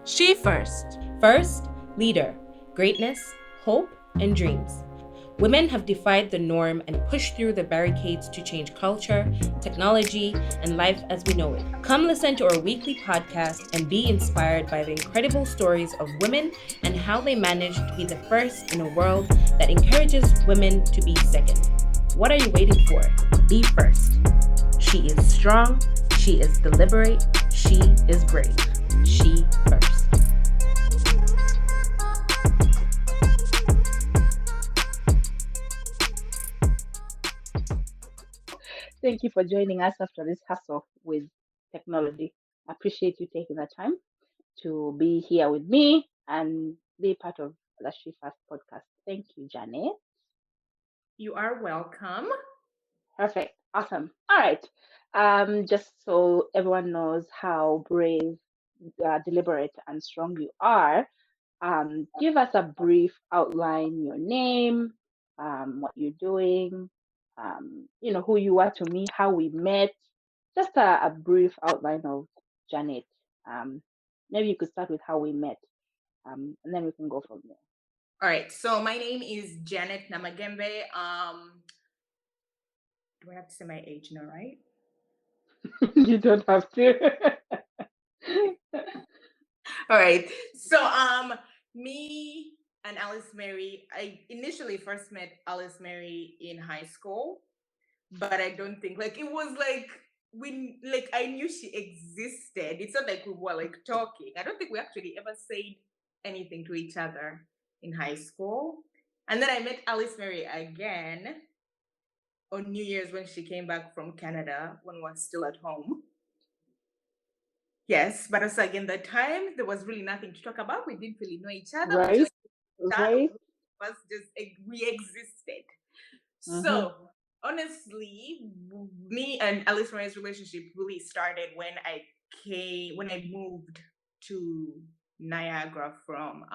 She first. First, leader, greatness, hope, and dreams. Women have defied the norm and pushed through the barricades to change culture, technology, and life as we know it. Come listen to our weekly podcast and be inspired by the incredible stories of women and how they managed to be the first in a world that encourages women to be second. What are you waiting for? Be first. She is strong, she is deliberate, she is brave. She first. Thank you for joining us after this hassle with technology. I appreciate you taking the time to be here with me and be part of the She First podcast. Thank you, Janet. You are welcome. Perfect. Awesome. All right. Just so everyone knows how brave, deliberate, and strong you are, give us a brief outline, your name, what you're doing, who you are to me, how we met, just a brief outline of Janet. Maybe you could start with how we met, and then we can go from there. All right. So my name is Janet Namagembe. Do I have to say my age now, right? You don't have to. All right. So me and Alice Mary, I initially first met Alice Mary in high school, but I don't think like it was like I knew she existed. It's not like we were like talking. I don't think we actually ever said anything to each other in high school. And then I met Alice Mary again on New Year's when she came back from Canada when we were still at home. Yes, but also again that time there was really nothing to talk about. We didn't really know each other. We Right? just Right? was just we existed. Mm-hmm. So honestly, me and Alice Mary's relationship really started when I moved to Niagara from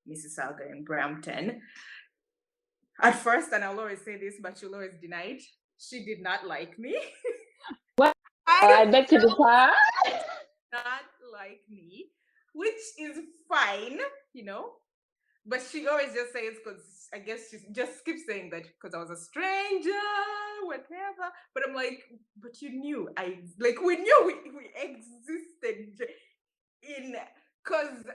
Mississauga in Brampton. At first, and I'll always say this, but she'll always deny it, she did not like me. Well, I I beg to differ. not like me, which is fine, you know. But she always just says because I guess she just keeps saying that because I was a stranger, whatever. But I'm like, but you knew we knew we existed in because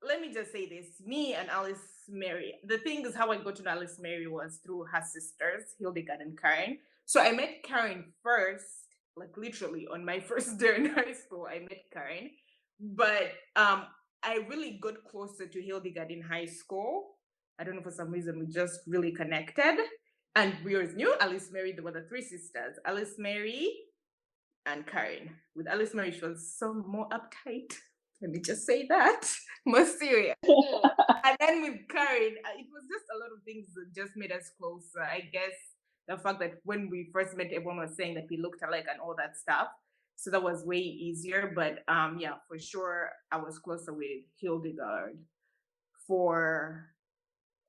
let me just say this: me and Alice Mary. The thing is, how I got to know Alice Mary was through her sisters, Hildegard and Karen. So I met Karen first, like literally on my first day in high school. I met Karen, but I really got closer to Hildegard in high school. I don't know, for some reason we just really connected, and we always knew Alice Mary. There were the three sisters: Alice Mary and Karen. With Alice Mary, she was so more uptight. Let me just say that. More serious. And then with Karen, it was just a lot of things that just made us closer. I guess the fact that when we first met, everyone was saying that we looked alike and all that stuff. So that was way easier. But yeah, for sure, I was closer with Hildegard for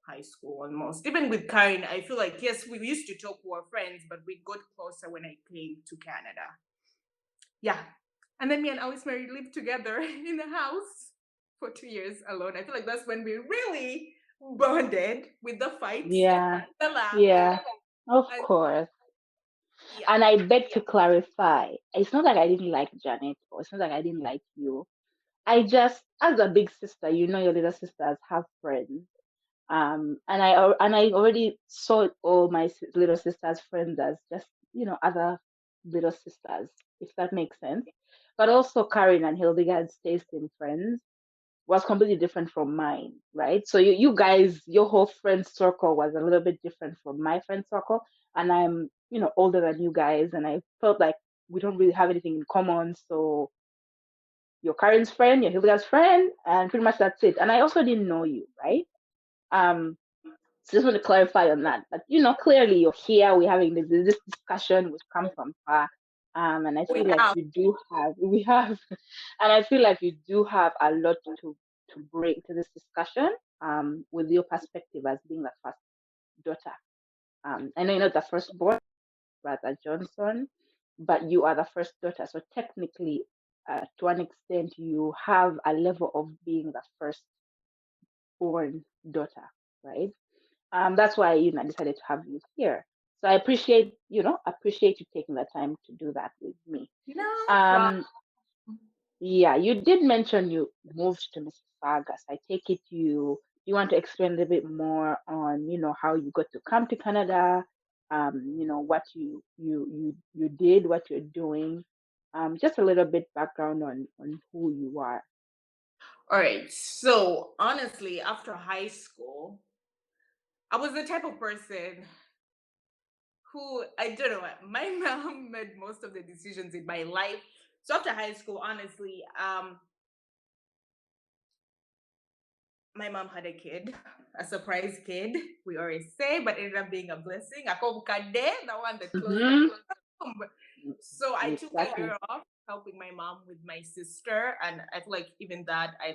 high school almost. Even with Karen, I feel like, yes, we used to talk, we were friends, but we got closer when I came to Canada. Yeah. And then me and Alice Mary lived together in a house for 2 years alone. I feel like that's when we really bonded with the fights, Yeah. the laugh. Yeah. Of And course. yeah. And I beg to clarify, it's not like I didn't like Janet, or it's not like I didn't like you. I just, as a big sister, your little sisters have friends. And I already saw all my little sisters' friends as just other little sisters, if that makes sense. But also Karen and Hildegard's taste in friends was completely different from mine, right? So you guys, your whole friend circle was a little bit different from my friend circle, and I'm older than you guys, and I felt like we don't really have anything in common. So your Karen's friend, your Hildegard's friend, and pretty much that's it. And I also didn't know you, right? Um, so just want to clarify on that. But clearly you're here. We're having this discussion. We've come from far, and I We feel like have. we have, and I feel like you do have a lot to bring to this discussion. With your perspective as being the first daughter. I know you're not the firstborn, brother Johnson, but you are the first daughter. So technically, to an extent, you have a level of being the firstborn daughter, right? That's why I decided to have you here. So I appreciate you taking the time to do that with me. No problem. Um, yeah, you did mention you moved to Mississauga. So I take it you want to explain a little bit more on how you got to come to Canada, what you did, what you're doing, just a little bit background on who you are. All right. So honestly, after high school, I was the type of person who I don't know. My mom made most of the decisions in my life. So after high school, honestly, my mom had a kid, a surprise kid. We always say, but it ended up being a blessing. A kobukade, the one that closed the Mm-hmm. womb. So I took a Exactly. year off helping my mom with my sister, and I feel like even that I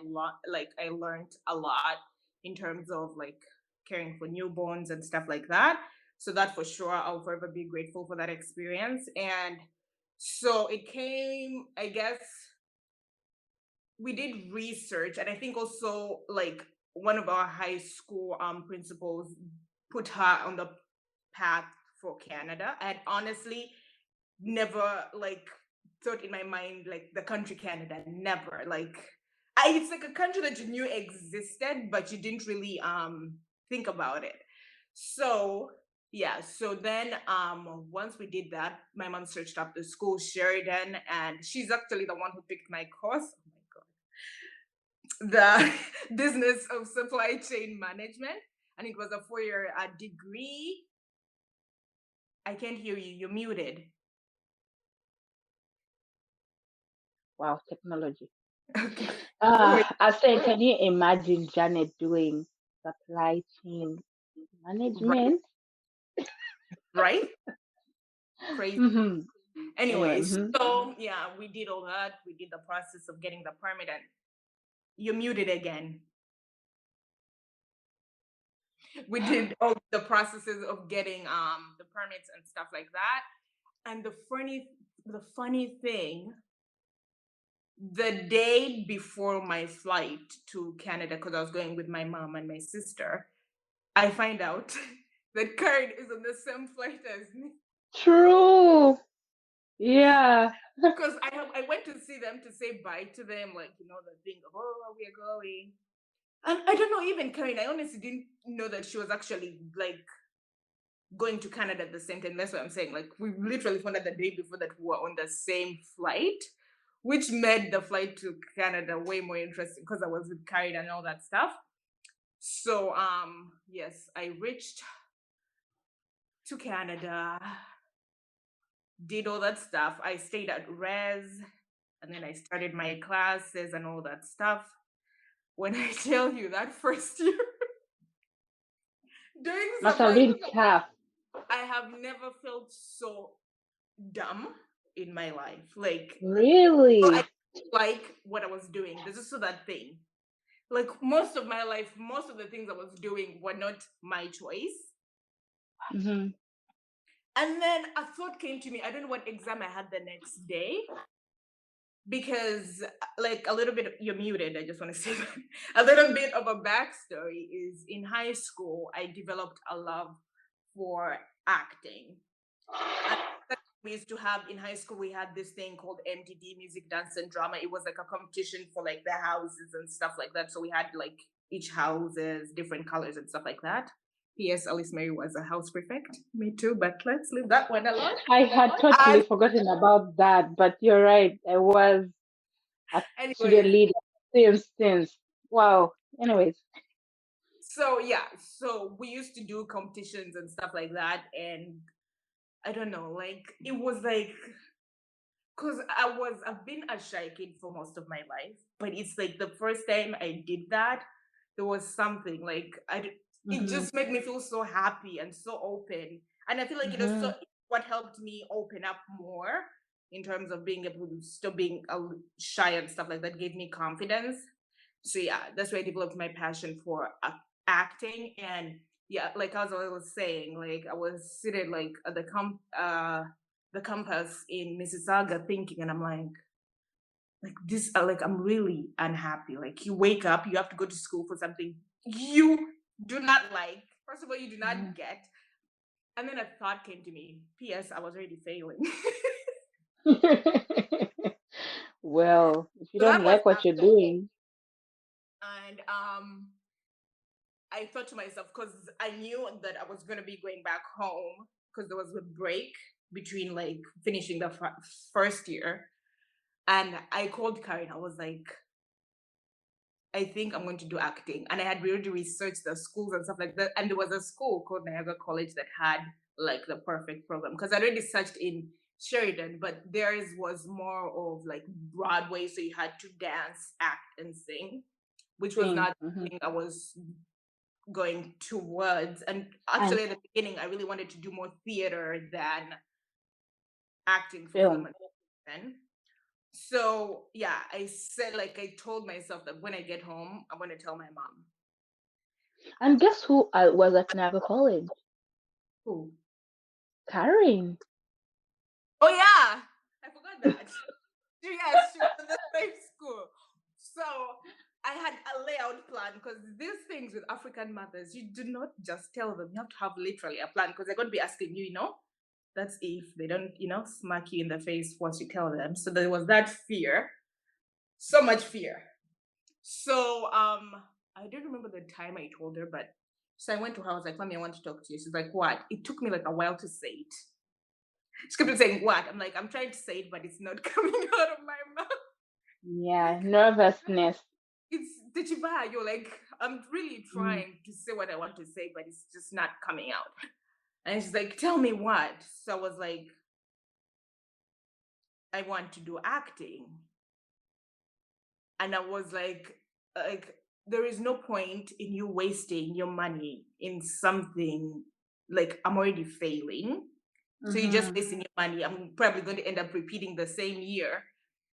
learned a lot in terms of like caring for newborns and stuff like that. So that for sure, I'll forever be grateful for that experience. And so it came, I guess, we did research, and I think also like one of our high school principals put her on the path for Canada. And honestly never like thought in my mind like the country Canada, never. Like it's like a country that you knew existed but you didn't really think about it. So yeah, so then once we did that, my mom searched up the school Sheridan, and she's actually the one who picked my course. Oh my god, the business of supply chain management, and it was a 4-year degree. I can't hear you. You're muted. Wow, technology. Okay. Oh, wait, I was saying, can you imagine Janet doing supply chain right, management? right. Crazy. Mm-hmm. Anyway, Anyways, mm-hmm. so yeah, we did all that. We did the process of getting the permit, and you're muted again. We did all the processes of getting the permits and stuff like that. And the funny thing, the day before my flight to Canada, because I was going with my mom and my sister, I find out that Karen is on the same flight as me. True. Yeah. Because I went to see them to say bye to them, like the thing of, oh, we're going. And I don't know, even Karen, I honestly didn't know that she was actually like going to Canada at the same time. That's what I'm saying. Like we literally found out the day before that we were on the same flight, which made the flight to Canada way more interesting because I was with Karen and all that stuff. So yes, I reached to Canada, did all that stuff. I stayed at Res, and then I started my classes and all that stuff. When I tell you that first year doing Must have supply, been tough. I have never felt so dumb in my life. Like, so I Really? like what I was doing. There's also that thing. Like most of my life, most of the things I was doing were not my choice. Mm-hmm. And then a thought came to me. I don't know what exam I had the next day, because like a little bit, you're muted, I just want to say that. A little bit of a backstory is in high school I developed a love for acting. And we used to have in high school, we had this thing called MDD, music, dance, and drama. It was like a competition for like the houses and stuff like that. So we had like each houses different colors and stuff like that. P.S. Alice Mary was a house prefect. Me too, but let's leave that one alone. I had totally And forgotten about that, but you're right. I was a student anyways, leader since. Wow. Anyways. so yeah, so we used to do competitions and stuff like that. And I don't know, like it was like, because I've been a shy kid for most of my life, but it's like the first time I did that, there was something like it Mm-hmm. just made me feel so happy and so open. And I feel like Mm-hmm. what helped me open up more in terms of being able to stop being shy and stuff like that, gave me confidence. So yeah, that's where I developed my passion for acting. And yeah, like as I was saying, like I was seated like at the campus in Mississauga thinking, and I'm like, like this, like I'm really unhappy. Like you wake up, you have to go to school for something you do not like. First of all, you do not Mhm. get. And then a thought came to me. P.S. I was already failing. Well, if you So that don't was like what you're after. doing, And I thought to myself, because I knew that I was gonna be going back home because there was a break between like finishing the first year. And I called Karen. I was like, I think I'm going to do acting. And I had already researched the schools and stuff like that. And there was a school called Niagara College that had like the perfect program. Because I already searched in Sheridan, but theirs was more of like Broadway. So you had to dance, act, and sing, which was sing. not the thing I was going towards. And And actually, at the beginning, I really wanted to do more theater than acting for film film. and television. So yeah, I said like I told myself that when I get home, I'm gonna tell my mom. And guess who I was at Naga College? Who? Karen. Oh yeah, I forgot that. Yes, she was in the same school. So I had a layout plan because these things with African mothers, you do not just tell them. You have to have literally a plan because they're going to be asking you, That's if they don't, smack you in the face once you tell them. So there was that fear, so much fear. So I don't remember the time I told her, but so I went to her. I was like, "Mommy, I want to talk to you." She's like, "What?" It took me like a while to say it. She kept on saying, "What?" I'm like, "I'm trying to say it, but it's not coming out of my mouth." Yeah, nervousness. It's the chiba. You're like, I'm really Mm, trying to say what I want to say, but it's just not coming out. And she's like, "Tell me what." So I was like, "I want to do acting." And I was like there is no point in you wasting your money in something like I'm already failing. So you're just mhm, wasting your money. I'm probably going to end up repeating the same year.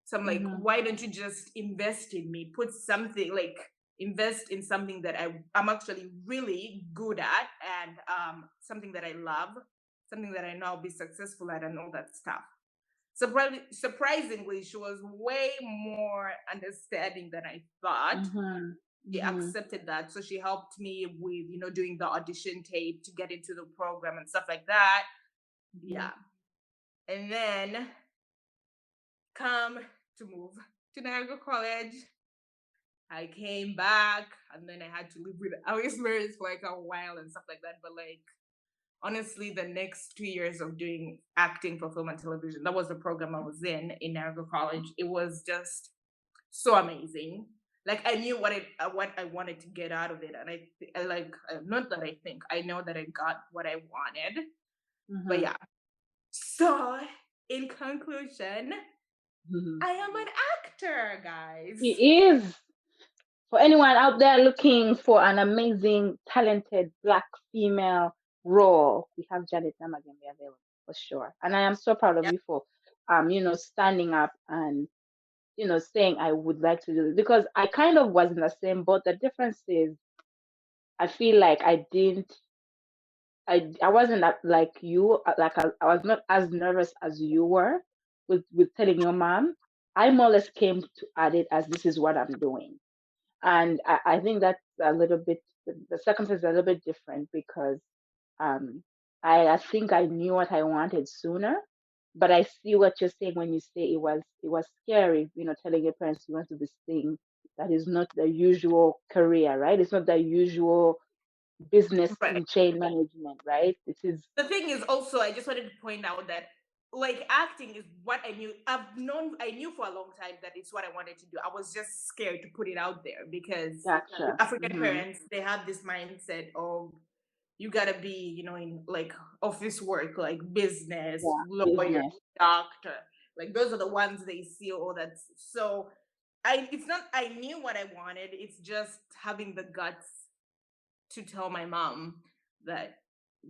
So I'm like, mhm, why don't you just invest in me? Put something like invest in something that I'm actually really good at and something that I love, something that I know I'll be successful at and all that stuff. Surprisingly, she was way more understanding than I thought. mhm, She mhm, accepted that. So she helped me with, doing the audition tape to get into the program and stuff like that. mhm. Yeah. And then come to move to Niagara College. I came back and then I had to live with Alice Marys for like a while and stuff like that. But like honestly, the next 2 years of doing acting for film and television, that was the program I was in Niagara College. It was just so amazing. Like I knew what I wanted to get out of it, and I like not that I think I know that I got what I wanted. But Mhm. yeah. So in conclusion, Mhm. I am an actor, guys. He is. For anyone out there looking for an amazing, talented black female role, we have Janet Namagembe available for sure. And I am so proud of Yeah. you for, standing up and saying I would like to do this because I kind of was in the same boat. The difference is I feel like I didn't. I wasn't like you. I was not as nervous as you were with telling your mom. I more or less came to at it as this is what I'm doing. And I think that's a little bit the circumstances are a little bit different because um I think I knew what I wanted sooner, but I see what you're saying when you say it was scary, telling your parents you want to do this thing that is not the usual career, right? It's not the usual business Right. in chain management, right? It is. The thing is also I just wanted to point out that like acting is what I knew for a long time that it's what I wanted to do. I was just scared to put it out there because with Gotcha. African Hmm. parents, they have this mindset of you gotta be, in like office work, like business, Yeah, lawyer, business. doctor. Like those are the ones they see all that. So it's not I knew what I wanted. It's just having the guts to tell my mom that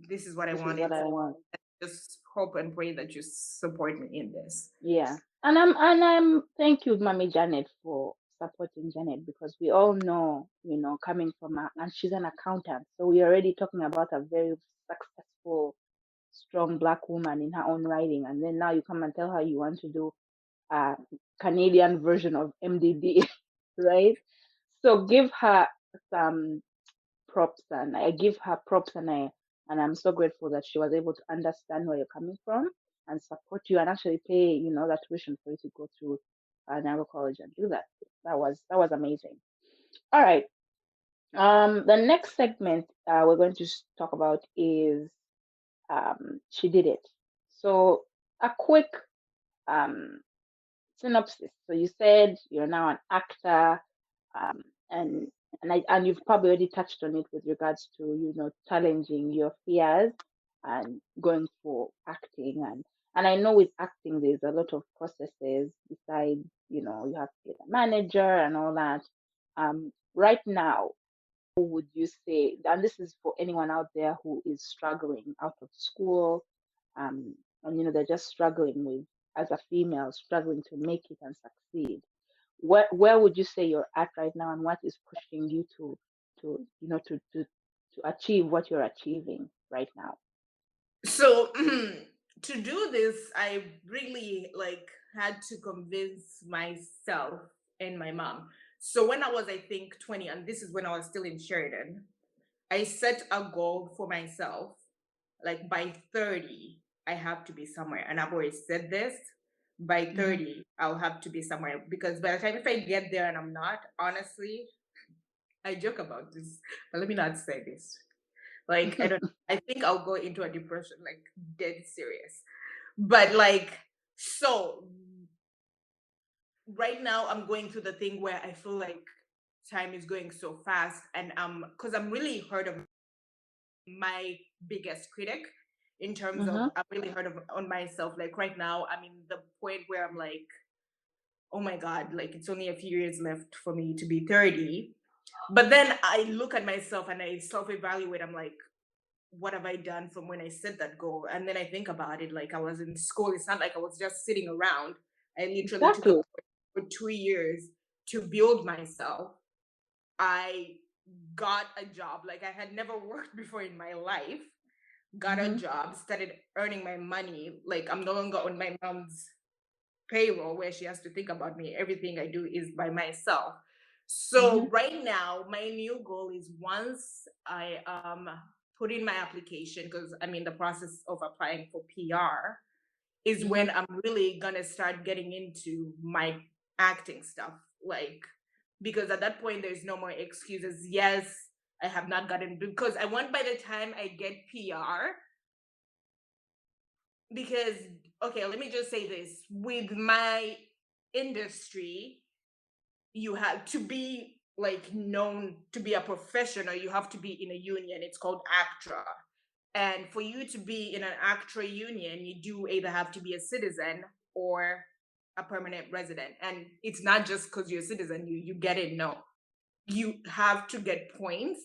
this is what I This is what wanted. I So want. just hope and pray that you support me in this. Yeah. And I'm thank you, Mommy Janet, for supporting Janet because we all know, coming from her and she's an accountant. So we're already talking about a very successful, strong black woman in her own writing. And then now you come and tell her you want to do uh, Canadian version of MDD, right? So give her some props, and I give her props, and I'm so grateful that she was able to understand where you're coming from and support you and actually pay, that tuition for you to go to Narrow College and do that. That was amazing. All right. The next segment we're going to talk about is she did it. So a quick um synopsis. So you said you're now an actor, um, and and you've probably already touched on it with regards to challenging your fears and going for acting, and I know with acting there's a lot of processes besides you have to get a manager and all that. Right now, would you say, and this is for anyone out there who is struggling out of school, and they're just struggling with, as a female, struggling to make it and succeed. Where would you say you're at right now, and what is pushing you to achieve what you're achieving right now? So to do this, I really had to convince myself and my mom. So when I was, I think, 20, and this is when I was still in Sheridan, I set a goal for myself. Like by 30, I have to be somewhere. And I've always said this, by Hmm. 30, I'll have to be somewhere. Because by the time if I get there and I'm not, honestly, I joke about this, but let me not say this. Like, I think I'll go into a depression, like dead serious. But so right now I'm going through the thing where I feel like time is going so fast, and because I'm really hurt of my biggest critic in terms of Hmm. I'm really hard on myself. Like right now, I'm in the point where I'm like, oh my God, like it's only a few years left for me to be 30. But then I look at myself and I self evaluate. I'm like, what have I done from when I set that goal? And then I think about it like I was in school. It's not like I was just sitting around. I literally took a Exactly. course for 2 years to build myself. I got a job like I had never worked before in my life, got a Hmm. job, started earning my money. Like I'm no longer on my mom's payroll where she has to think about me. Everything I do is by myself. So Hmm. right now, my new goal is once I put in my application, because I'm in the process of applying for PR, is Hmm. when I'm really gonna start getting into my acting stuff. Like because at that point there's no more excuses. Yes, I have not gotten because I want by the time I get PR, because okay, let me just say this with my industry, you have to be like known to be a professional, you have to be in a union. It's called ACTRA. And for you to be in an ACTRA union, you do either have to be a citizen or a permanent resident. And it's not just because you're a citizen, you get it. No, you have to get points.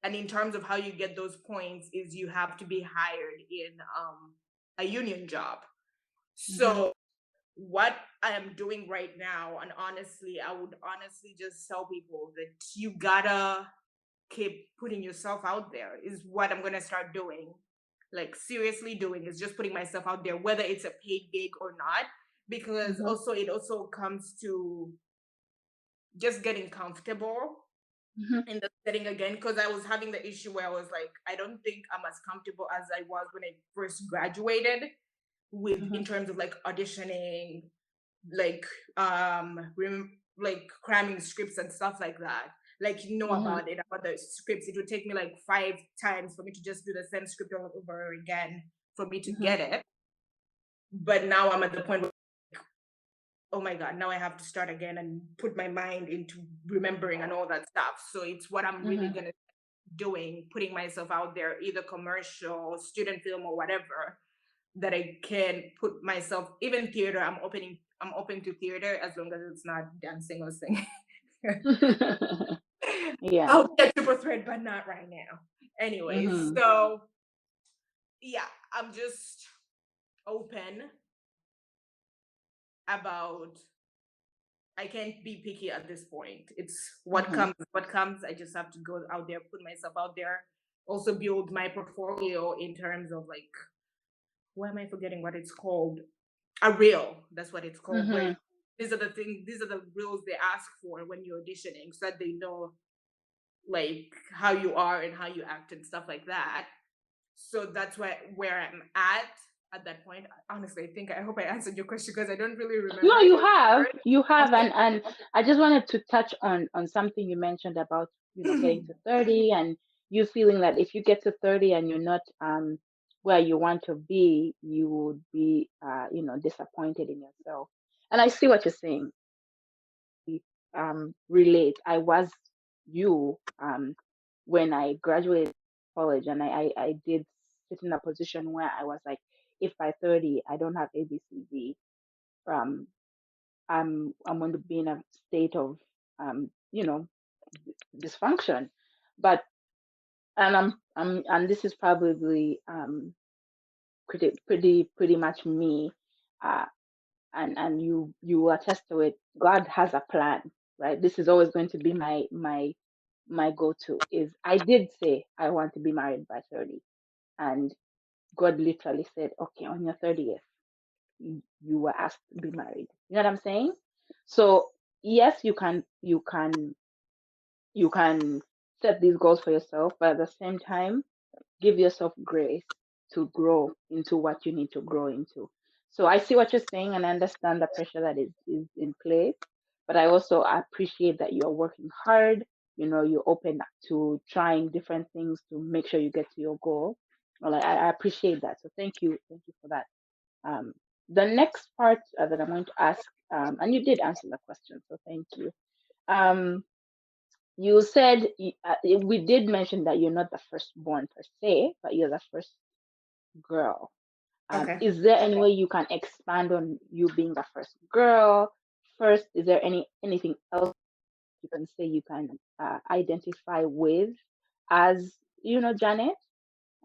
And in terms of how you get those points is you have to be hired in a union job. Hmm. So what I am doing right now, and honestly, I would honestly just tell people that you gotta keep putting yourself out there, is what I'm gonna start doing. Like, seriously doing is just putting myself out there, whether it's a paid gig or not. Because Hmm. also, it also comes to just getting comfortable Hmm. in the setting again. Because I was having the issue where I was like, I don't think I'm as comfortable as I was when I first graduated with Hmm. in terms of like auditioning, like like cramming scripts and stuff like that. Like you know Hmm. about it, about the scripts, it would take me like 5 times for me to just do the same script all over again for me to Hmm. get it. But now I'm at the point where, oh my God, now I have to start again and put my mind into remembering and all that stuff. So it's what I'm really Hmm. gonna doing, putting myself out there, either commercial, student film, or whatever, that I can put myself, even theater. I'm open to theater as long as it's not dancing or singing. Yeah. I'll be a triple threat, but not right now. Anyways, Hmm. so yeah, I'm just open about, I can't be picky at this point. It's what Hmm. comes, what comes. I just have to go out there, put myself out there, also build my portfolio in terms of like, why am I forgetting what it's called? a reel. That's what it's called. Where Mm-hmm. these are the things, these are the reels they ask for when you're auditioning, so that they know like how you are and how you act and stuff like that. So that's where I'm at that point. Honestly, I hope I answered your question because I don't really No, remember. you have, Okay. and I just wanted to touch on something you mentioned about getting to 30 and you feeling that if you get to 30 and you're not where you want to be, you would be disappointed in yourself. And I see what you're saying. Relate. I was you when I graduated college, and I did sit in a position where I was like, if by 30 I don't have ABCD, um, I'm going to be in a state of um, you know dysfunction. But and this is probably pretty much me. Uh, and you will attest to it. God has a plan, right? This is always going to be my go-to. Is I did say I want to be married by 30, and God literally said, okay, on your 30th, you were asked to be married. You know what I'm saying? So yes, you can set these goals for yourself, but at the same time, give yourself grace to grow into what you need to grow into. So I see what you're saying and I understand the pressure that is in place, but I also appreciate that you're working hard. You're open to trying different things to make sure you get to your goal. Well, I appreciate that. So thank you for that. Um, the next part that I'm going to ask, and you did answer the question, so thank you. Um, you said we did mention that you're not the firstborn per se, but you're the first girl. Okay. Is there any way you can expand on you being the first girl? First, is there anything else you can say you can identify with as Janet?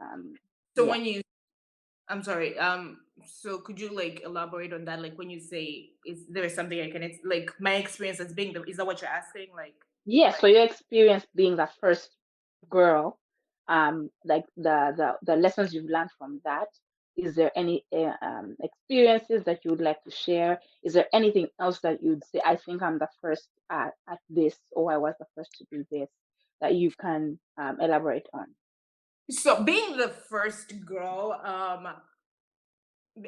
Um, So yeah. when you, I'm sorry. So could you like elaborate on that? Like when you say, is there something I can like my experience as being the? Is that what you're asking? Like, Yes, so your experience being the first girl, like the lessons you've learned from that. Is there any experiences that you would like to share? Is there anything else that you'd say, I think I'm the first at this, or I was the first to do this, that you can elaborate on? so being the first girl,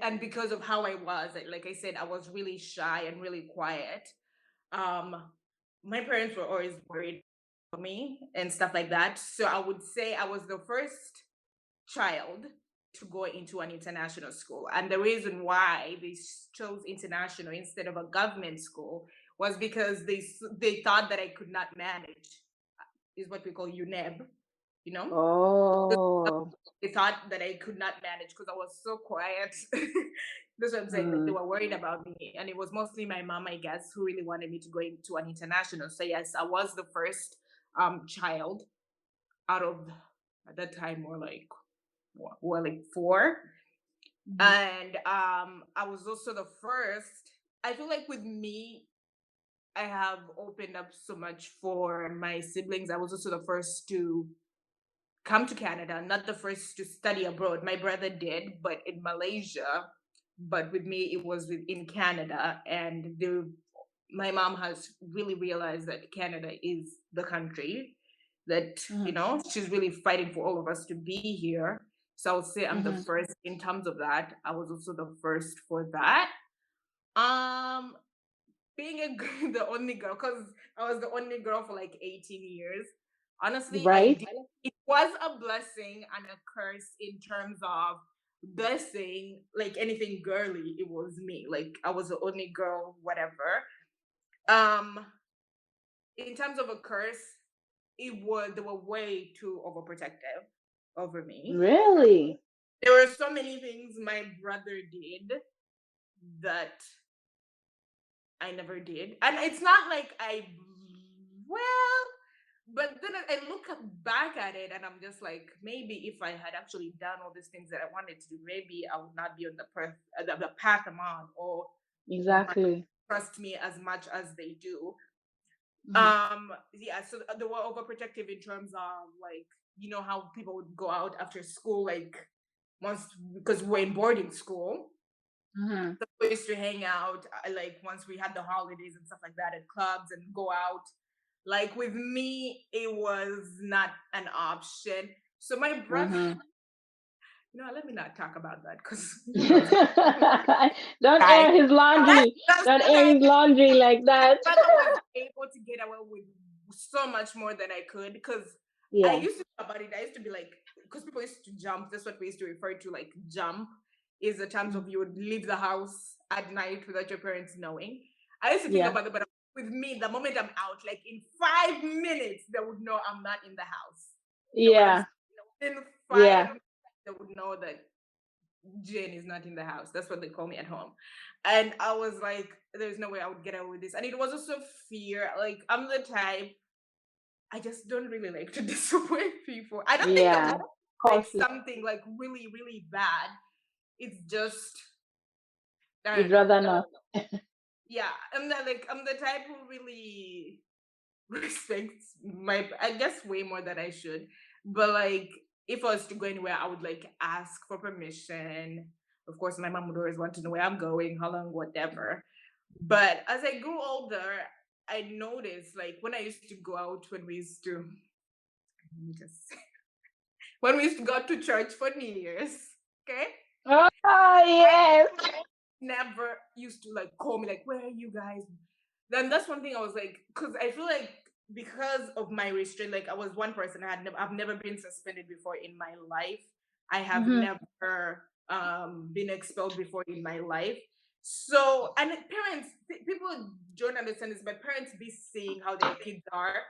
and because of how I was, like I said, I was really shy and really quiet. Um, my parents were always worried for me and stuff like that. So I would say I was the first child to go into an international school. And the reason why they chose international instead of a government school was because they thought that I could not manage, is what we call UNEB, you know? Oh. They thought that I could not manage because I was so quiet. That's what I'm saying. Like they Mm, were worried about me. And it was mostly my mom, I guess, who really wanted me to go into an international. So yes, I was the first child out of at that time were like four. mhm. And I was also the first. I feel like with me, I have opened up so much for my siblings. I was also the first to come to Canada, not the first to study abroad. My brother did, but in Malaysia. But with me, it was in Canada. And my mom has really realized that Canada is the country that, Mhm. she's really fighting for all of us to be here. So I would say I'm the Mhm. first in terms of that. I was also the first for that. Um, being the only girl, because I was the only girl for like 18 years. Honestly, Right. it was a blessing and a curse in terms of blessing, like anything girly, it was me. Like I was the only girl, whatever. Um, in terms of a curse, they were way too overprotective over me. Really. There were so many things my brother did that I never did. And it's not like well, but then I look back at it and I'm just like, maybe if I had actually done all these things that I wanted to do, maybe I would not be on the path I'm on, or not Exactly. trust me as much as they do. Mhm. Yeah, so they were overprotective in terms of like, how people would go out after school, like once because we're in boarding school. Mhm. So we used to hang out like once we had the holidays and stuff like that at clubs and go out. Like with me, it was not an option. So my brother, Mhm. let me not talk about that because who knows? Don't Guy. air his Let's laundry. just Don't air say his laundry like my that. brother was able to get away with so much more than I could because I Yeah. used to talk about it. I used to be like, because people used to jump. That's what we used to refer to, like jump, is the times Mm. of you would leave the house at night without your parents knowing. I used to think Yeah. about it, but with me, the moment I'm out, like in 5 minutes, they would know I'm not in the house. You know what I'm Yeah. saying? In five Yeah. minutes, they would know that Jane is not in the house. That's what they call me at home. And I was like, there's no way I would get away with this. And it was also fear. Like, I'm the type, I just don't really like to disappoint people. I don't think I'm Yeah. like Conflict. something like really, really bad. It's just, I You'd don't know. rather not. Yeah. I'm the type who really respects my, I guess, way more than I should. But like, if I was to go anywhere, I would like ask for permission. Of course, my mom would always want to know where I'm going, how long, whatever. But as I grew older, I noticed like when I used to go out when we used to, let me just say, when we used to go to church for New Year's, okay? Oh yes. Never used to like call me like, where are you guys? Then that's one thing I was like, because I feel like because of my restraint, like I was one person, I've never been suspended before in my life. I have Mhm. never been expelled before in my life. So, and parents, people don't understand this, but parents be seeing how their kids are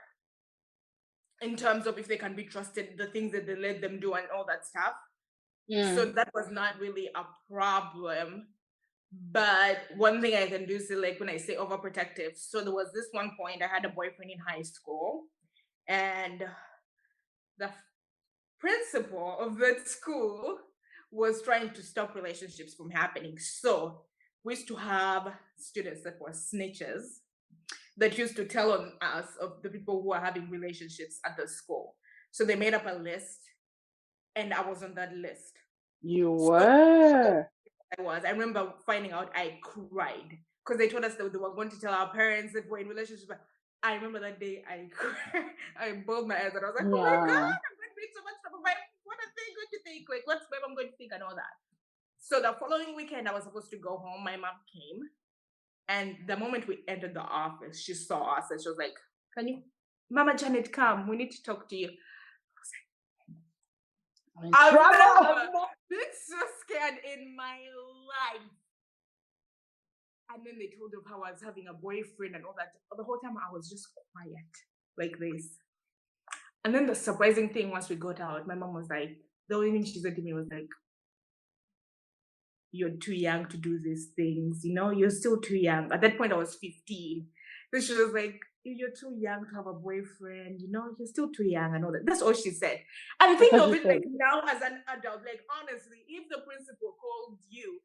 in terms of if they can be trusted, the things that they let them do, and all that stuff. So Mm. that was not really a problem. But one thing I can do is like when I say overprotective. So there was this one point I had a boyfriend in high school, and the principal of that school was trying to stop relationships from happening. So we used to have students that were snitches that used to tell on us of the people who are having relationships at the school. So they made up a list, and I was on that list. You So were. I remember finding out, I cried because they told us that they were going to tell our parents that we're in relationships. But I remember that day I cried. I bawled my eyes and I was like, oh my Yeah. God, I'm going to be in so much trouble. What are they going to think? Like, what's my mom going to think and all that? So the following weekend, I was supposed to go home. My mom came. And the moment we entered the office, she saw us and she was like, can you, Mama Janet, come. We need to talk to you. I'm in I've trouble. never been so scared in my life. And then they told of how I was having a boyfriend and all that. The whole time I was just quiet, like this. And then the surprising thing, once we got out, my mom was like, the only thing she said to me was like, you're too young to do these things, you're still too young. At that point, I was 15. Then she was like, you're too young to have a boyfriend, you're still too young and all that. That's all she said. And That's think what of she it said. like now as an adult, like honestly, if the principal called you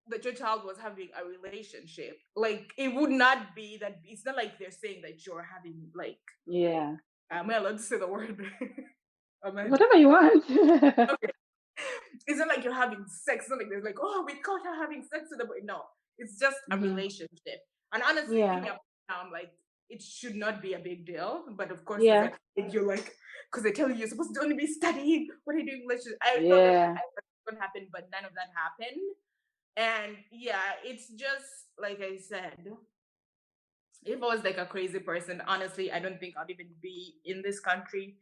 that your child was having a relationship, like it would not be that. It's not like they're saying that you're having like, Yeah. am I allowed to say the word? Am I? Whatever you want. Okay. It's not like you're having sex. It's not like there's like, oh, we caught her having sex with the boy. No, it's just a Mhm. relationship. And honestly, Yeah. thinking about it now, I'm like, it should not be a big deal. But of course, as Yeah. a kid, you're like, because they tell you you're supposed to only be studying. What are you doing? I thought that Yeah. would happen, but none of that happened. And yeah, it's just like I said, if I was like a crazy person, honestly, I don't think I'd even be in this country.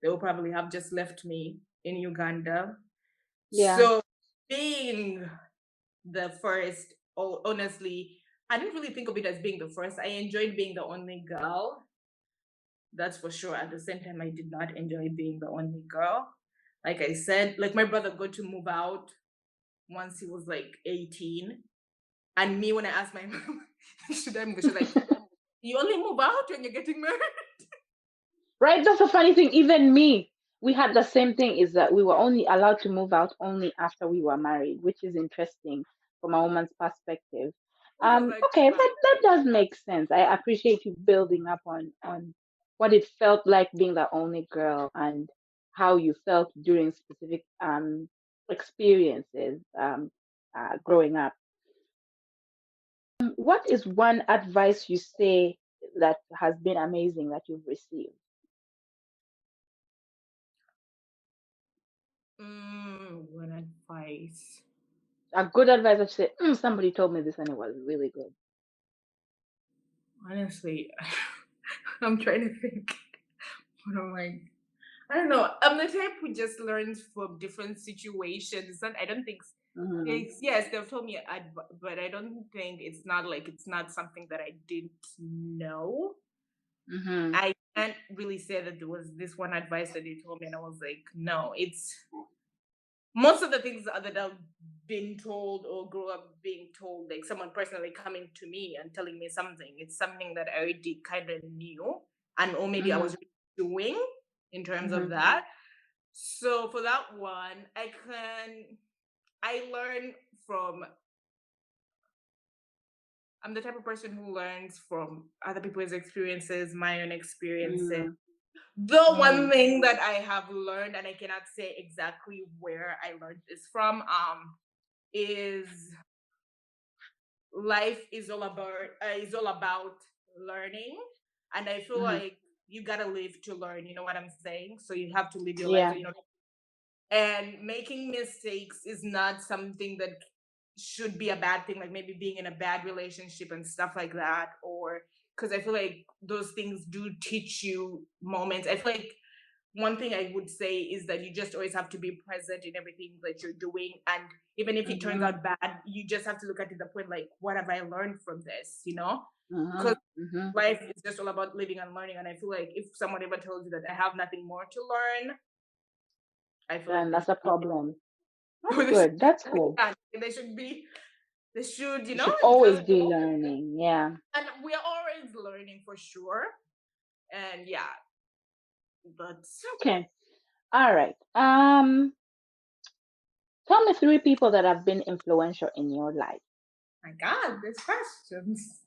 They will probably have just left me in Uganda. Yeah. So being the first, oh, honestly, I didn't really think of it as being the first. I enjoyed being the only girl. That's for sure. At the same time, I did not enjoy being the only girl. Like I said, like my brother got to move out once he was like 18. And me, when I asked my mom, should I move? She's like, you only move out when you're getting married. Right? That's a funny thing. Even me, we had the same thing, is that we were only allowed to move out only after we were married, which is interesting from a woman's perspective. Which was like, Okay, wow. that does make sense. I appreciate you building up on what it felt like being the only girl and how you felt during specific experiences growing up. What is one advice you say that has been amazing that you've received? One advice. A good advice that you say, somebody told me this and it was really good. Honestly, I'm trying to think. What am I don't know. I'm the type who just learns from different situations. And I don't think Mm-hmm. it's, yes, they've told me, but I don't think it's not like it's not something that I didn't know. Mm-hmm. I can't really say that there was this one advice that they told me, and I was like, no, it's most of the things that I've been told or grew up being told, like someone personally coming to me and telling me something, it's something that I already kind of knew, and or maybe I Mm-hmm. was doing in terms of Mm-hmm. that. So for that one, I learn from I'm the type of person who learns from other people's experiences, my own experiences. The Mm-hmm. one thing that I have learned, and I cannot say exactly where I learned this from, is life is all about learning, and I feel Mm-hmm. like you gotta live to learn. You know what I'm saying? So you have to live your life. Yeah. And making mistakes is not something that should be a bad thing, like maybe being in a bad relationship and stuff like that, or because I feel like those things do teach you moments. I feel like one thing I would say is that you just always have to be present in everything that you're doing. And even if it turns Mm-hmm. out bad, you just have to look at it the point like, what have I learned from this? Mm-hmm. Because Mm-hmm. life is just all about living and learning. And I feel like if someone ever tells you that I have nothing more to learn, I feel like Then they that's a should problem. That's or they should good. That's cool. they should be they should, You should always just be learning. Yeah. and we are always learning for sure. And yeah, but Okay. All right. Tell me three people that have been influential in your life. my God, these questions.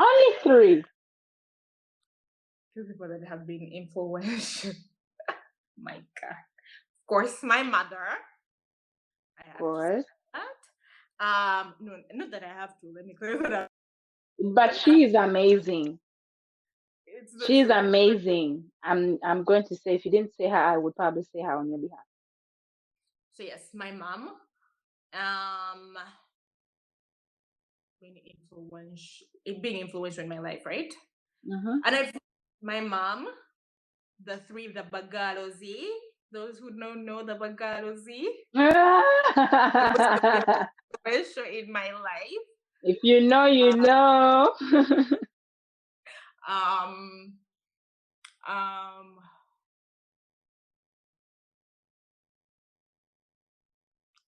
Only three, Two people that have been influential. My God. Of course, my mother. I of have to say course. that. No, not that I have to. Let me clear that up. But she is amazing. It's the She's truth. amazing. I'm going to say if you didn't say her, I would probably say her on your behalf. So yes, my mom. Um, being influential in my life, right? Mm-hmm. And I, my mom, the Bagalozi. Those who don't know the Bagalozi, those have been influential in my life. If you know, you Uh, know. um, um,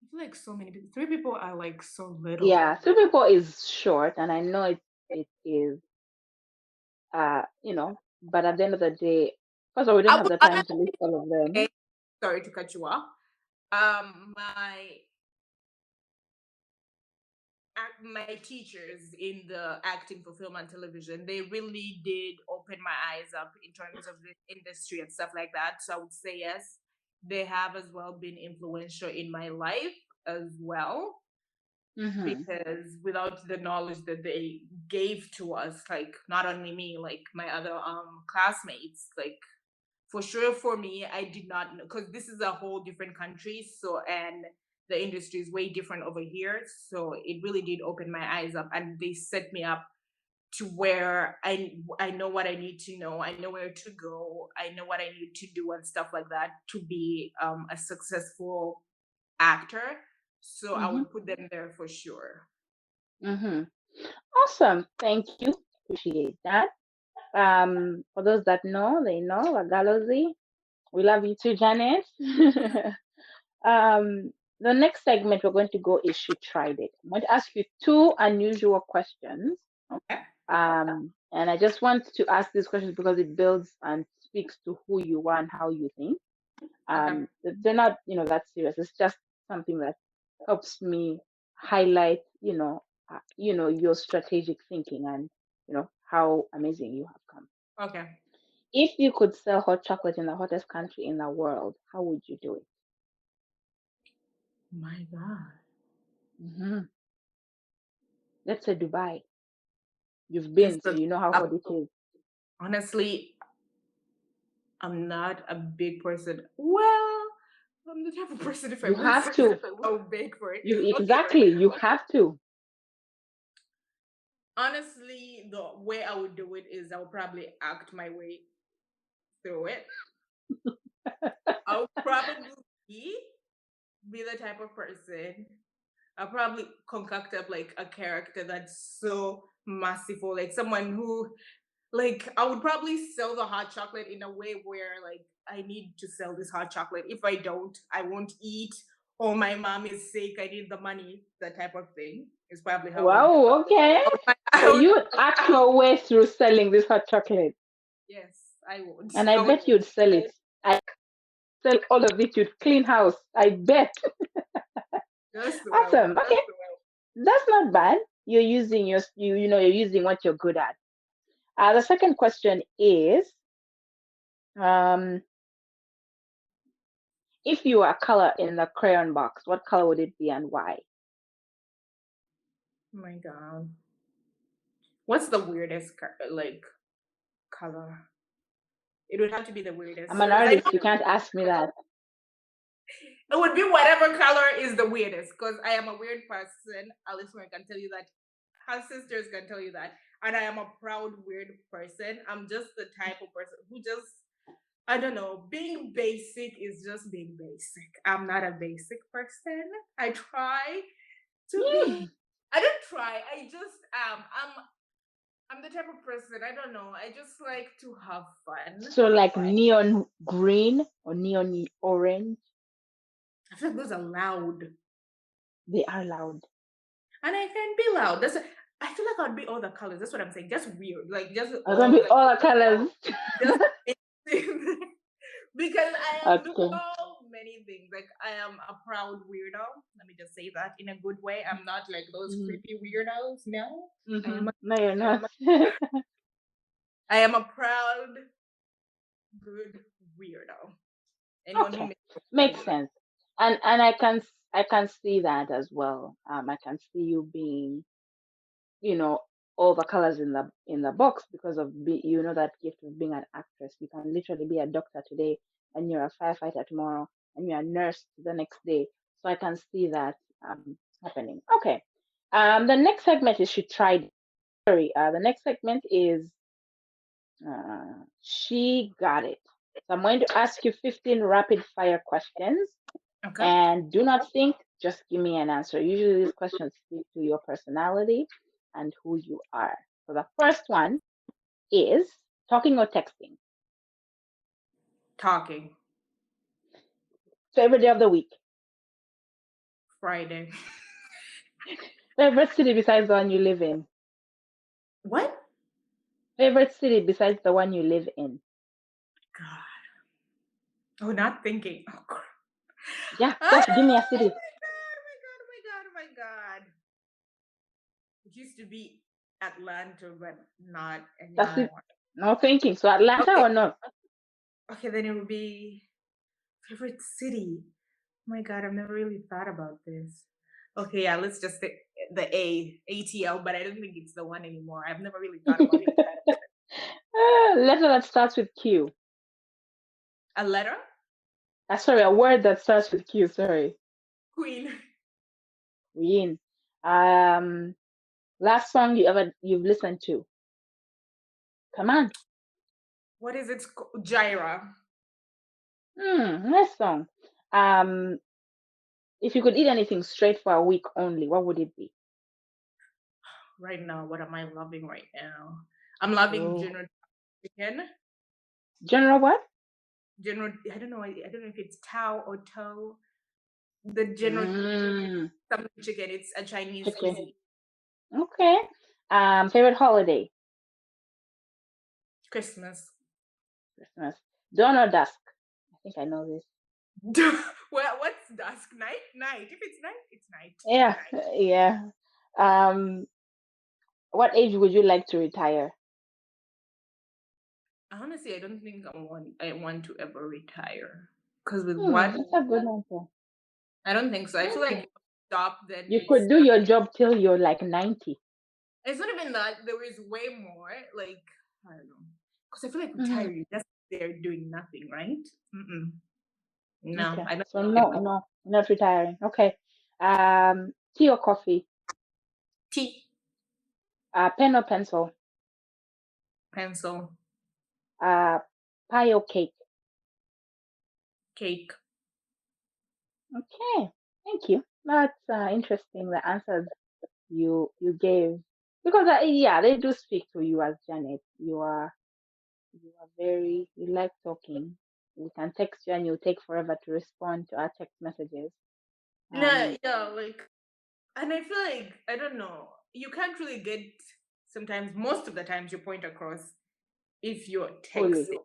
I feel like so many people. Three people are like so little. Yeah, three people is short, and I know it is. But at the end of the day, first of all, we don't I have would the time to honestly list all of them. say, sorry to cut you off. My my teachers in the acting for film and television, they really did open my eyes up in terms of the industry and stuff like that. So I would say yes, they have as well been influential in my life as well, Mm-hmm. because without the knowledge that they gave to us, like not only me, like my other classmates, like for sure for me, I did not know, because this is a whole different country, so and the industry is way different over here, so it really did open my eyes up, and they set me up to where I know what I need to know, I know where to go, I know what I need to do and stuff like that to be a successful actor. So I Mm-hmm. would put them there for sure. Mm-hmm. Awesome. Thank you. Appreciate that. For those that know, they know Wagalozi. We love you too, Janice. The next segment we're going to go is She Tried It. I'm going to ask you two unusual questions. Okay. And I just want to ask these questions because it builds and speaks to who you are and how you think. Okay. They're not, that serious. It's just something that helps me highlight, your strategic thinking and, how amazing you have come. Okay. If you could sell hot chocolate in the hottest country in the world, how would you do it? My God. Hmm. Let's say Dubai. You've Just been, so you know how hot it is. honestly, I'm not a big person. Well, I'm the type of person if I You would have say to. I'll beg for it. You Okay. exactly. You have to. Honestly, the way I would do it is I would probably act my way through it. I would probably be the type of person. I'll probably concoct up like a character that's so merciful, like someone who, like, I would probably sell the hot chocolate in a way where, like, I need to sell this hot chocolate. If I don't, I won't eat. Or my mom is sick. I need the money. That type of thing is probably how I would. Wow. Okay. So I would. you act your way through selling this hot chocolate, Yes, I would. and I I would. bet you'd sell it. I sell all of it. You'd clean house. I bet. Just well. Awesome. Okay. That's not bad. You're using you're using what you're good at. The second question is, um, if you were a color in the crayon box, what color would it be and why? Oh my god. What's the weirdest like color? It would have to be the weirdest I'm an because I artist. know You can't ask me that. it would be whatever color is the weirdest because I am a weird person. A listener can tell you that. Her sisters can tell you that. And I am a proud, weird person. I'm just the type of person who just, I don't know, being basic is just being basic. I'm not a basic person. I try to be, Hmm. I don't try. I just am. I'm the type of person, I don't know. I just like to have fun. So like neon green or neon orange, I feel like those are loud. they are loud. And I can be loud. I feel like I'd be all the colors. That's what I'm saying. Just weird. Like just Are gonna all be like all the colors. just because I am Okay. so many things. Like I am a proud weirdo. Let me just say that in a good way. I'm not like those Mm-hmm. creepy weirdos. No, I Mm-hmm. am. No, you're not. I am a proud, good weirdo. Anyone who Okay, makes it can makes know that. sense. And I can see that as well. I can see you being, you know, all the colors in the box because of that gift of being an actress. You can literally be a doctor today, and you're a firefighter tomorrow, and you're a nurse the next day. So I can see that happening. Okay. The next segment is she tried. Sorry. The next segment is she got it. So I'm going to ask you 15 rapid fire questions. Okay. And do not think, just give me an answer. Usually these questions speak to your personality and who you are. So the first one is talking or texting. Talking. Favorite day of the week. Friday. Favorite city besides the one you live in. What? Favorite city besides the one you live in. God. Oh, not thinking. Oh, crap. Yeah, Ah, just give me a oh city. my god! Oh my god! Oh my god! Oh my god! It used to be Atlanta, but not That's it. anymore. No thinking. So Atlanta Okay. or no? Okay, then it would be favorite city. Oh my god, I've never really thought about this. Okay, yeah, let's just say the ATL, but I don't think it's the one anymore. I've never really thought about it. Letter that starts with Q. A letter? Sorry, a word that starts with Q. Sorry. Queen. Queen. Last song you've listened to. Come on. What is it? Gyra. Nice song. Um, if you could eat anything straight for a week only, what would it be? Right now, what am I loving right now? I'm loving Oh, General Chicken. general what? General, I don't know. I don't know if it's Tao or Toe. The General Mm, something chicken. It's a Chinese chicken. cuisine. Okay. Favorite holiday? Christmas. Christmas. Dawn or dusk? I think I know this. Well, what's dusk? Night? Night. If it's night, it's night. Yeah, yeah. Um, what age would you like to retire? Honestly, I don't think I want to ever retire. Because with what That's a good answer. I don't think so. I feel like Okay. if I stop, then You it's could do your job till you're like 90. It's not even that. There is way more. Like, I don't know. Because I feel like Mm-hmm. retiring, just they're doing nothing, right? Mm-mm. No, Okay. I don't So like no, it. no, not retiring. Okay. Tea or coffee? Tea, Pen or pencil? pencil, Uh, pie or cake? cake. Okay. Thank you. That's interesting. The answers you gave because yeah, they do speak to you as Janet. You are very you like talking. We can text you and you take forever to respond to our text messages. Yeah, Um, yeah, like, and I feel like, I don't know, you can't really get sometimes, most of the times, your point across if you're fully. texting.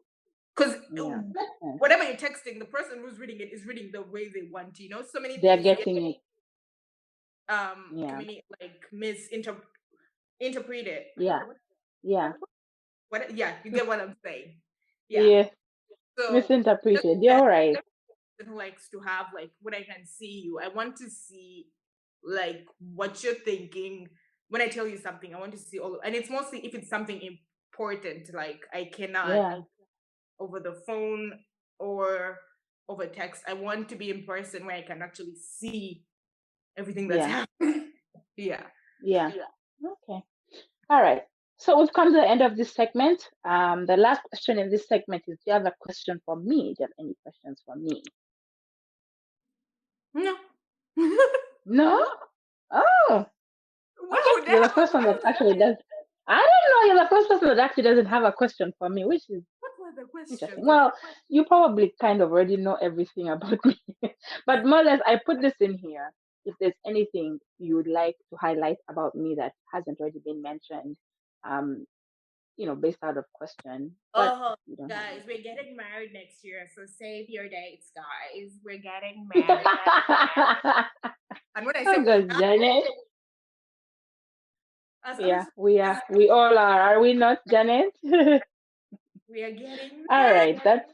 Because Yeah, makes sense. whatever you're texting, the person who's reading it is reading the way they want to. So many They're things get getting it. Yeah, like misinterpreted. Interpreted. yeah, yeah, What? Yeah, you get what I'm saying. Yeah. yeah. So just Misinterpreted. You're as right. a person who likes to have, like, when I can see you, I want to see like what you're thinking. When I tell you something, I want to see all, and it's mostly if it's something important, like I cannot Yeah, over the phone or over text. I want to be in person where I can actually see everything that's yeah, happening. Yeah. yeah. Okay. All right. So we've come to the end of this segment. The last question in this segment is: do you have a question for me? Do you have any questions for me? No. No? Oh, Why okay. would I You're the have a first one that question? actually does. I don't know. You're the first person that actually doesn't have a question for me, which is What were the interesting. questions? Well, you probably kind of already know everything about me, but more or less, I put this in here. If there's anything you would like to highlight about me that hasn't already been mentioned, um, based out of question. But Oh, you don't have guys, we're anything. getting married next year, so save your dates, guys. We're getting married. Oh And when I say we God, Janet. as Yeah, we are. We all are. Are we not, Janet? we are getting All married. right. That's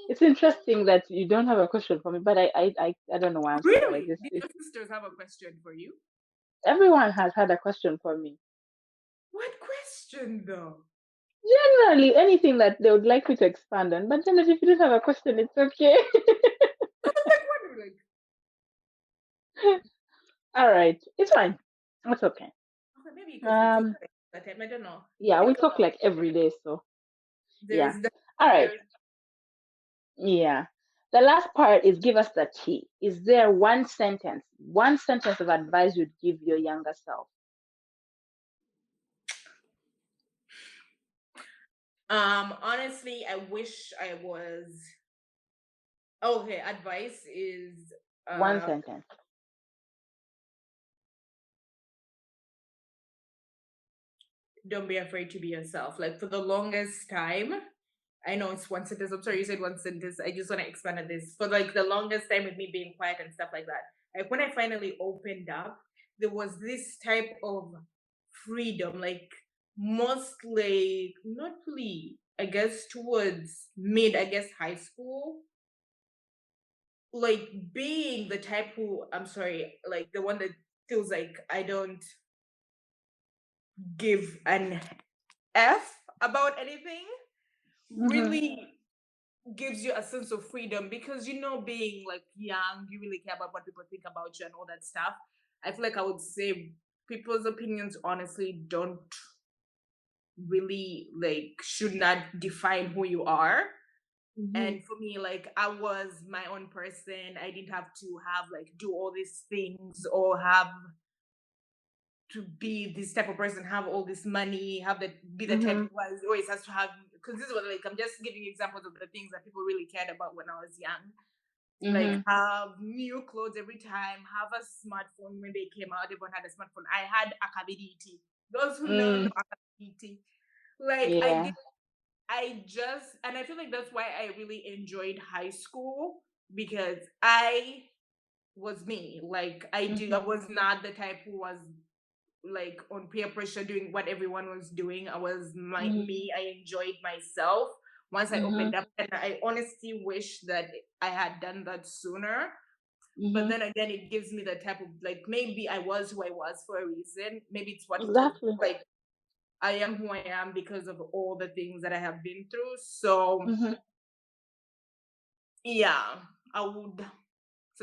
It's interesting that you don't have a question for me, but I don't know why I'm surprised. Really? Did It's your sisters have a question for you? everyone has had a question for me. What question though? Generally, anything that they would like me to expand on. But Janet, if you don't have a question, it's okay. Like what? Like, All right, it's fine. It's okay. okay, maybe because we talk Um, like that time. I don't know. yeah, we Because talk like every day, so yeah. there's the All right, yeah. The last part is give us the tea. Is there one sentence of advice you'd give your younger self? honestly, I wish I was okay. Advice is One uh sentence. don't be afraid to be yourself. Like, for the longest time, I know it's one sentence. I'm sorry, you said one sentence. I just want to expand on this. For like the longest time with me being quiet and stuff like that, like when I finally opened up, there was this type of freedom, like mostly, not really, I guess, towards mid, I guess, high school. Like being the type who, I'm sorry, like the one that feels like I don't give an F about anything Mm-hmm. really gives you a sense of freedom, because being like young, you really care about what people think about you and all that stuff. I feel like I would say people's opinions honestly don't really, like, should not define who you are. Mm-hmm. And for me, like, I was my own person. I didn't have to have, like, do all these things, or have to be this type of person, have all this money, have that, be the type Mm-hmm. who always has to have, because this was like, I'm just giving examples of the things that people really cared about when I was young. Like, Mm-hmm. have new clothes every time, have a smartphone. When they came out, everyone had a smartphone. I had akabiditi. Those who know Mm, akabiditi. Like, yeah. and I feel like that's why I really enjoyed high school, because I was me. Like, I Mm-hmm. was not the type who was like on peer pressure doing what everyone was doing. I was Mm-hmm. me. I enjoyed myself once I Mm-hmm. opened up, and I honestly wish that I had done that sooner. But Mhm. then again, it gives me the type of like maybe I was who I was for a reason. Maybe it's what told Exactly. like I am who I am because of all the things that I have been through. So Mhm. yeah, I would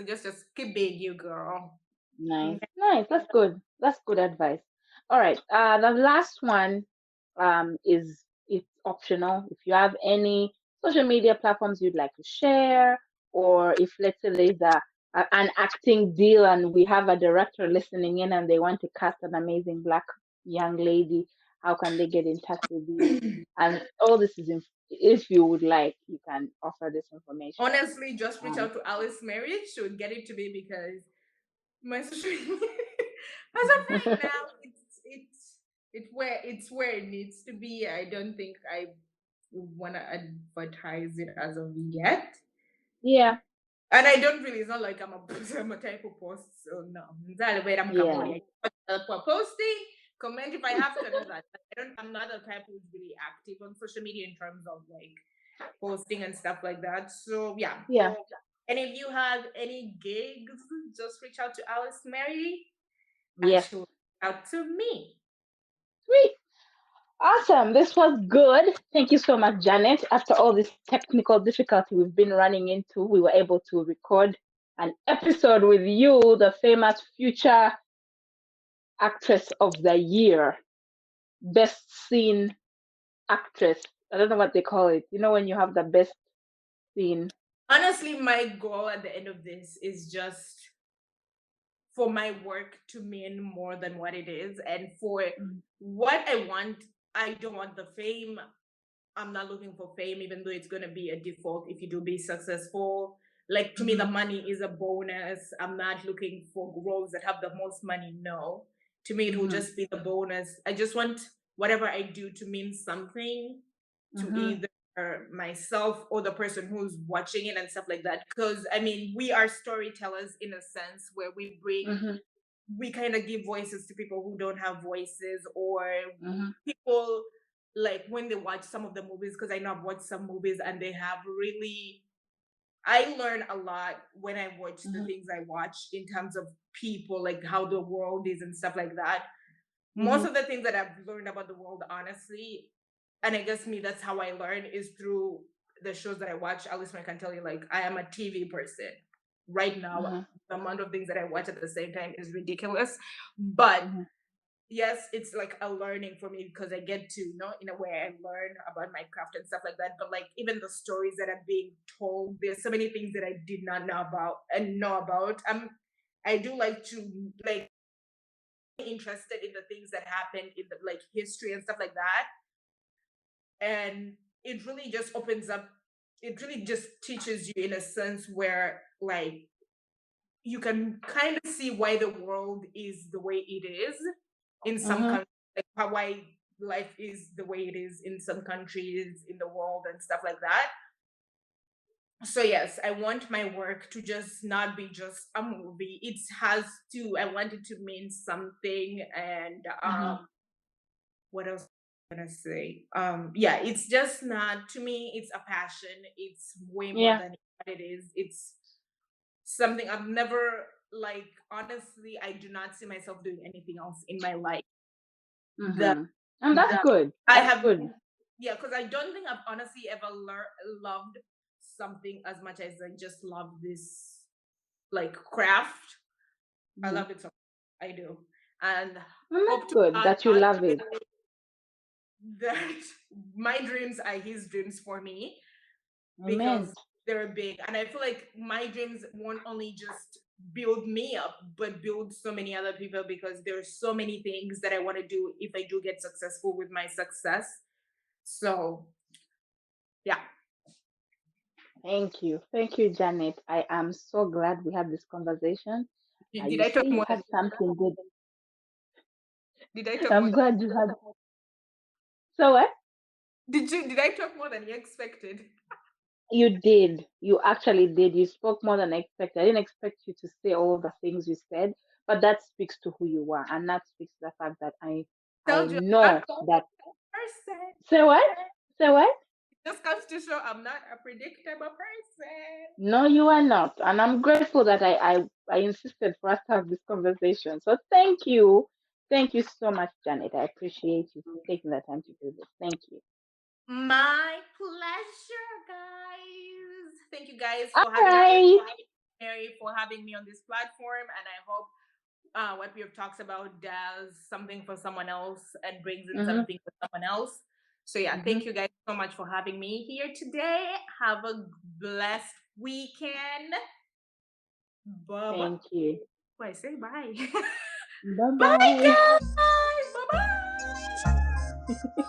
just keep being you, girl. Nice. Nice. That's good. That's good advice. All right. The last one is it's optional. If you have any social media platforms you'd like to share, or if let's say there's an acting deal and we have a director listening in and they want to cast an amazing black young lady, how can they get in touch with you? And all this is if you would like, you can offer this information. Honestly, just reach Um, out to Alice Mary. She would get it to me because my social media, as of right now, it's where it needs to be. I don't think I want to advertise it as of yet. yeah, And I don't really, it's not like I'm a, I'm a type of post, so no. That's where I'm yeah, coming. For posting, comment if I have to, and all that. I'm not the type who's really active on social media in terms of like posting and stuff like that. So yeah. yeah. And if you have any gigs, just reach out to Alice Mary and Yes. she'll reach out to me. Sweet. Awesome. This was good. Thank you so much, Janet. After all this technical difficulty we've been running into, we were able to record an episode with you, the famous future actress of the year, best scene actress. I don't know what they call it. You know, when you have the best scene. Honestly, my goal at the end of this is just for my work to mean more than what it is. And for Mhm. what I want, I don't want the fame. I'm not looking for fame, even though it's gonna be a default if you do be successful. Like to me, the Mhm. money is a bonus. I'm not looking for roles that have the most money. No, to me, it will Mhm. just be the bonus. I just want whatever I do to mean something to Mhm. either myself or the person who's watching it and stuff like that. Because I mean, we are storytellers in a sense where Mhm. we kind of give voices to people who don't have voices, or Mhm. people like when they watch some of the movies, because I know I've watched some movies and they have really, I learn a lot when I watch the Mhm. things I watch in terms of people, like how the world is and stuff like that. Most Mhm. of the things that I've learned about the world, honestly, and I guess me, that's how I learn is through the shows that I watch. Alice, I can tell you, like, I am a TV person. Right now, Mhm. the amount of things that I watch at the same time is ridiculous. But Mhm. yes, it's like a learning for me because I get to, in a way, I learn about my craft and stuff like that. But like even the stories that are being told, there's so many things that I did not know about and know about. I do like to like interested in the things that happen in the like history and stuff like that. And it really just opens up, it really just teaches you in a sense where like you can kind of see why the world is the way it is in some Mhm. countries, like why life is the way it is in some countries in the world and stuff like that. So yes, I want my work to just not be just a movie. It has to, I want it to mean something. And Mhm. what else am I gonna say? Yeah, it's just not, to me, it's a passion. It's way more Yeah. than what it is. It's something I've never, like, honestly, I do not see myself doing anything else in my life. The Mhm. And that's good. I That's have, good. yeah, because I don't think I've honestly ever loved something as much as I just love this like craft. I Mhm. love it so much. I do. And And hope that's to good God that you love it. ultimately that my dreams are his dreams for me, Amen. because they're big. And I feel like my dreams won't only just build me up, but build so many other people, because there's so many things that I want to do if I do get successful with my success. So yeah. Thank you. Thank you, Janet. I am so glad we had this conversation. Did You I say talk you more than had something good. did I talk more I'm than glad you had. So what? did I talk more than you expected? You did. You actually did. You spoke more than I expected. I didn't expect you to say all the things you said, but that speaks to who you are, and that speaks to the fact that I Told you I'm know not that. a person. Say what? Say what? just comes to show I'm not a predictable person. No, you are not. And I'm grateful that I insisted for us to have this conversation. So thank you. Thank you so much, Janet. I appreciate you taking the time to do this. Thank you. My pleasure, guys. Thank you guys All for having me, right. Mary, for having me on this platform. And I hope what we have talked about does something for someone else and brings in Mm-hmm, something for someone else. So, yeah, mm-hmm. thank you guys so much for having me here today. Have a blessed weekend. Bye bye. Thank you. I say bye. Bye Bye, bye. guys. Bye bye.